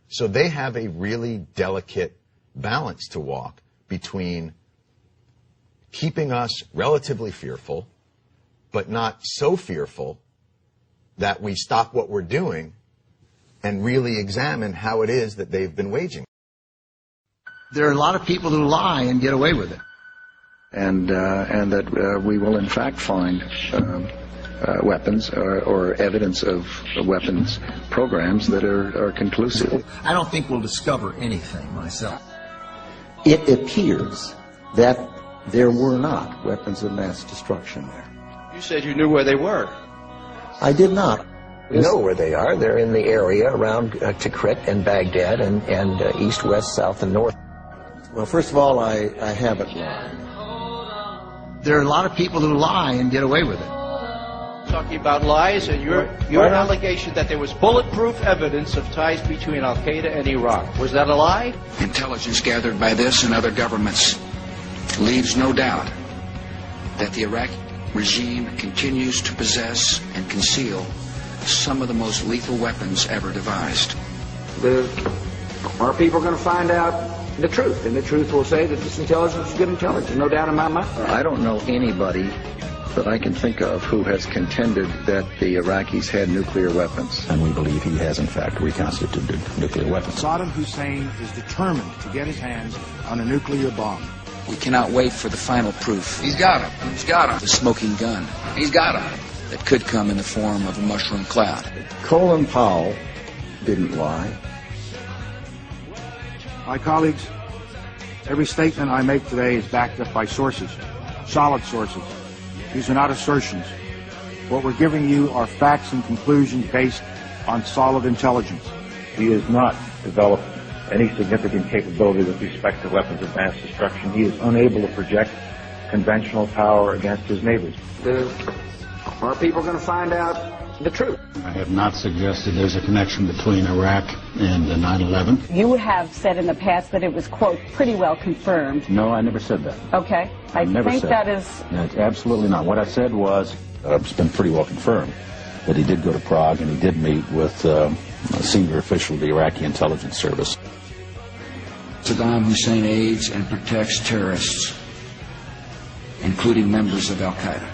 So they have a really delicate balance to walk between keeping us relatively fearful, but not so fearful that we stop what we're doing and really examine how it is that they've been waging. There are a lot of people who lie and get away with it. And that we will in fact find weapons or evidence of weapons programs that are conclusive. I don't think we'll discover anything myself. It appears that there were not weapons of mass destruction there. You said you knew where they were. I did not. We know where they are. They're in the area around Tikrit and Baghdad and east, west, south, and north. Well, first of all, I haven't lied. There are a lot of people who lie and get away with it. Talking about lies and your allegation that there was bulletproof evidence of ties between al-qaeda and Iraq. Was that a lie? Intelligence gathered by this and other governments leaves no doubt that the Iraqi regime continues to possess and conceal some of the most lethal weapons ever devised. Our people are going to find out the truth, and the truth will say that this intelligence is good intelligence, no doubt in my mind. I don't know anybody that I can think of who has contended that the Iraqis had nuclear weapons. And we believe he has, in fact, reconstituted nuclear weapons. Saddam Hussein is determined to get his hands on a nuclear bomb. We cannot wait for the final proof. He's got him. He's got him. The smoking gun. He's got him. That could come in the form of a mushroom cloud. Colin Powell didn't lie. My colleagues, every statement I make today is backed up by sources, solid sources. These are not assertions. What we're giving you are facts and conclusions based on solid intelligence. He has not developed any significant capability with respect to weapons of mass destruction. He is unable to project conventional power against his neighbors. Our people are going to find out the truth. I have not suggested there's a connection between Iraq and 9/11. You have said in the past that it was, quote, pretty well confirmed. No, I never said that. Okay. I think that is... No, absolutely not. What I said was, it's been pretty well confirmed that he did go to Prague and he did meet with a senior official of the Iraqi intelligence service. Saddam Hussein aids and protects terrorists, including members of al-qaeda.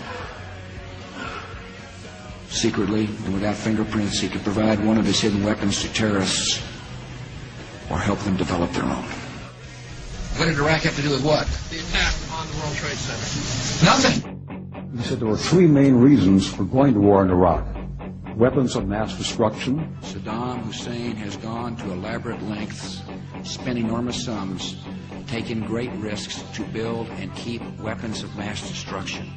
Secretly and without fingerprints, he could provide one of his hidden weapons to terrorists or help them develop their own. What did Iraq have to do with what? The attack on the World Trade Center. Nothing. He said there were three main reasons for going to war in Iraq. Weapons of mass destruction. Saddam Hussein has gone to elaborate lengths, spent enormous sums, taken great risks to build and keep weapons of mass destruction.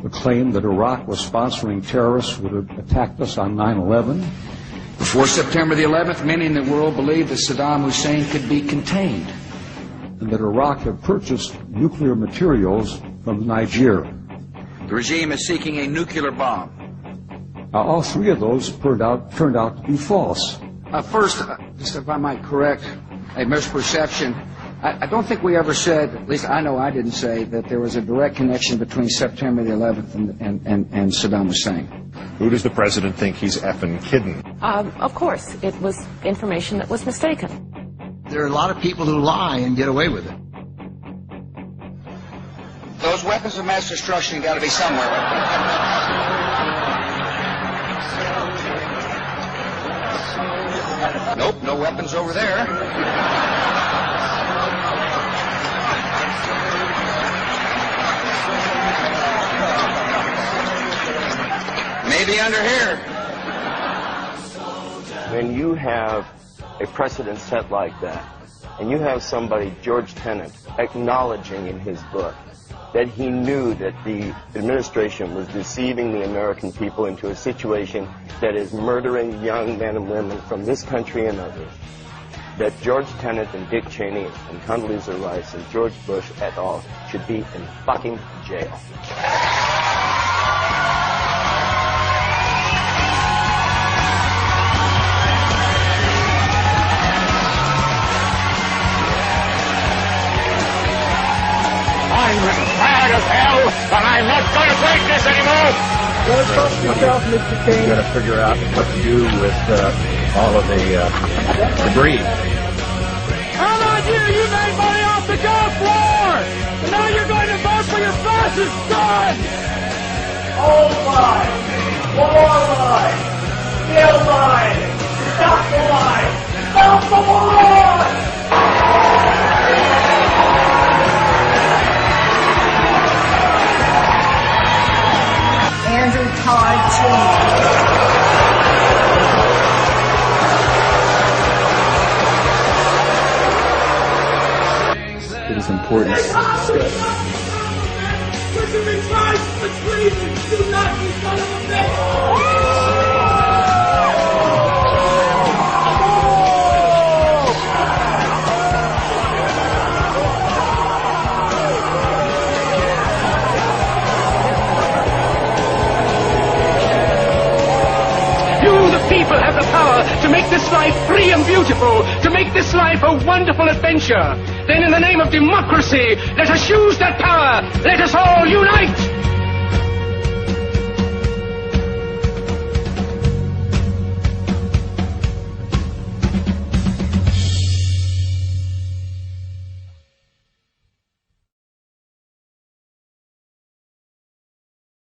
The claim that Iraq was sponsoring terrorists who would have attacked us on 9/11. Before September the 11th, many in the world believed that Saddam Hussein could be contained. And that Iraq had purchased nuclear materials from Nigeria. The regime is seeking a nuclear bomb. Now, all three of those turned out to be false. First, just if I might correct a misperception, I don't think we ever said, at least I know I didn't say, that there was a direct connection between September the 11th and Saddam Hussein. Who does the president think he's effing kidding? Of course, it was information that was mistaken. There are a lot of people who lie and get away with it. Those weapons of mass destruction got to be somewhere. Nope, no weapons over there. Maybe under here. When you have a precedent set like that, and you have somebody, George Tenet, acknowledging in his book that he knew that the administration was deceiving the American people into a situation that is murdering young men and women from this country and others, that George Tenet and Dick Cheney and Condoleezza Rice and George Bush et al. Should be in fucking jail. I'm tired as hell, but I'm not going to take this anymore. You got to figure out what to do with all of the debris. How about you? You made money off the golf floor! And now you're going to vote for your fascist son! Old line! More line! Still line! Stop the line! Stop the line! Andrew Todd Jr. It is important to discuss. People have the power to make this life free and beautiful, to make this life a wonderful adventure. Then in the name of democracy, let us use that power. Let us all unite.